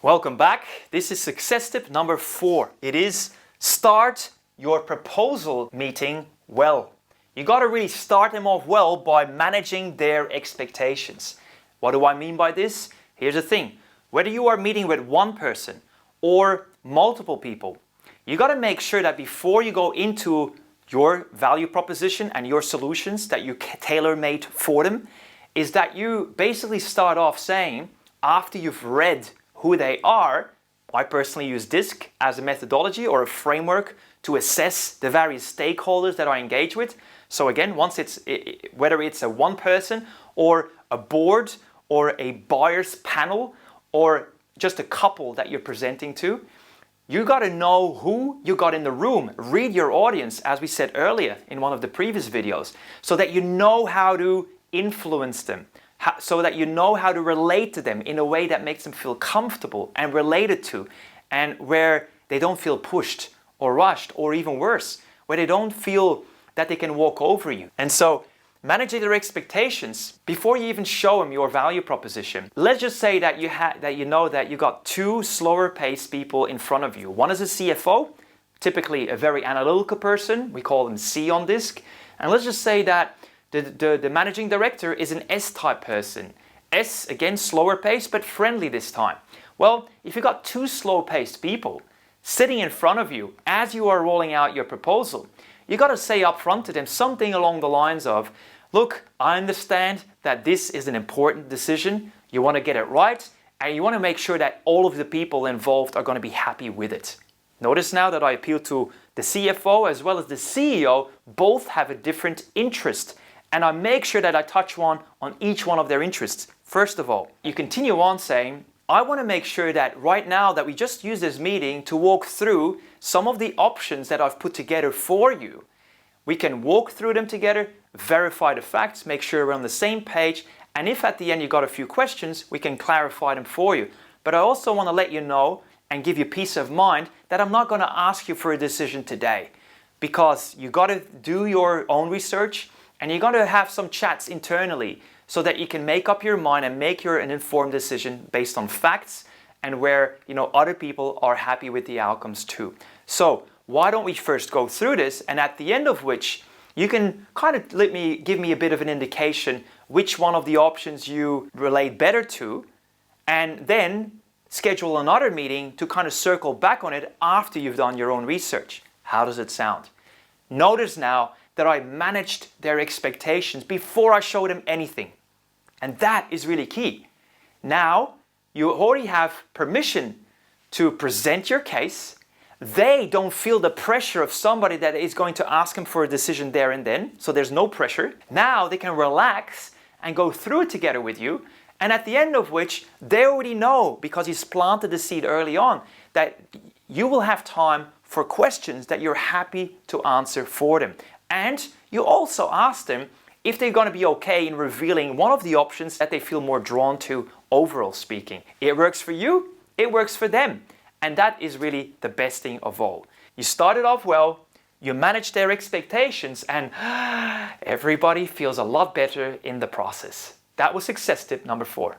Welcome back. This is success tip number 4. It is start your proposal meeting well. You got to really start them off well by managing their expectations. What do I mean by this? Here's the thing. Whether you are meeting with one person or multiple people, you got to make sure that before you go into your value proposition and your solutions that you tailor-made for them, is that you basically start off saying, after you've read who they are, I personally use DISC as a methodology or a framework to assess the various stakeholders that I engage with. So again, whether it's a one person or a board or a buyer's panel or just a couple that you're presenting to, you got to know who you got in the room. Read your audience, as we said earlier in one of the previous videos, so that you know how to influence them, so that you know how to relate to them in a way that makes them feel comfortable and related to, and where they don't feel pushed or rushed, or even worse, where they don't feel that they can walk over you. And so managing their expectations before you even show them your value proposition. Let's just say that you know that you got two slower paced people in front of you. One is a CFO, typically a very analytical person. We call them C on DISC. And let's just say that the managing director is an S-type person. S, again, slower paced, but friendly this time. Well, if you got two slow-paced people sitting in front of you as you are rolling out your proposal, you got to say up front to them something along the lines of, look, I understand that this is an important decision. You want to get it right, and you want to make sure that all of the people involved are going to be happy with it. Notice now that I appeal to the CFO as well as the CEO. Both have a different interest. And I make sure that I touch on each one of their interests. First of all, you continue on saying, I want to make sure that right now that we just use this meeting to walk through some of the options that I've put together for you. We can walk through them together, verify the facts, make sure we're on the same page, and if at the end you got a few questions, we can clarify them for you. But I also want to let you know and give you peace of mind that I'm not going to ask you for a decision today, because you got to do your own research. And you're going to have some chats internally so that you can make up your mind and make an informed decision based on facts and where other people are happy with the outcomes too. So why don't we first go through this, and at the end of which you can kind of give me a bit of an indication which one of the options you relate better to, and then schedule another meeting to kind of circle back on it after you've done your own research. How does it sound? Notice now that I managed their expectations before I showed them anything. And that is really key. Now, you already have permission to present your case. They don't feel the pressure of somebody that is going to ask them for a decision there and then, so there's no pressure. Now they can relax and go through it together with you, and at the end of which, they already know, because he's planted the seed early on, that you will have time for questions that you're happy to answer for them. And you also ask them if they're going to be okay in revealing one of the options that they feel more drawn to, overall speaking. It works for you, it works for them. And that is really the best thing of all. You started off well, you manage their expectations, and everybody feels a lot better in the process. That was success tip number 4.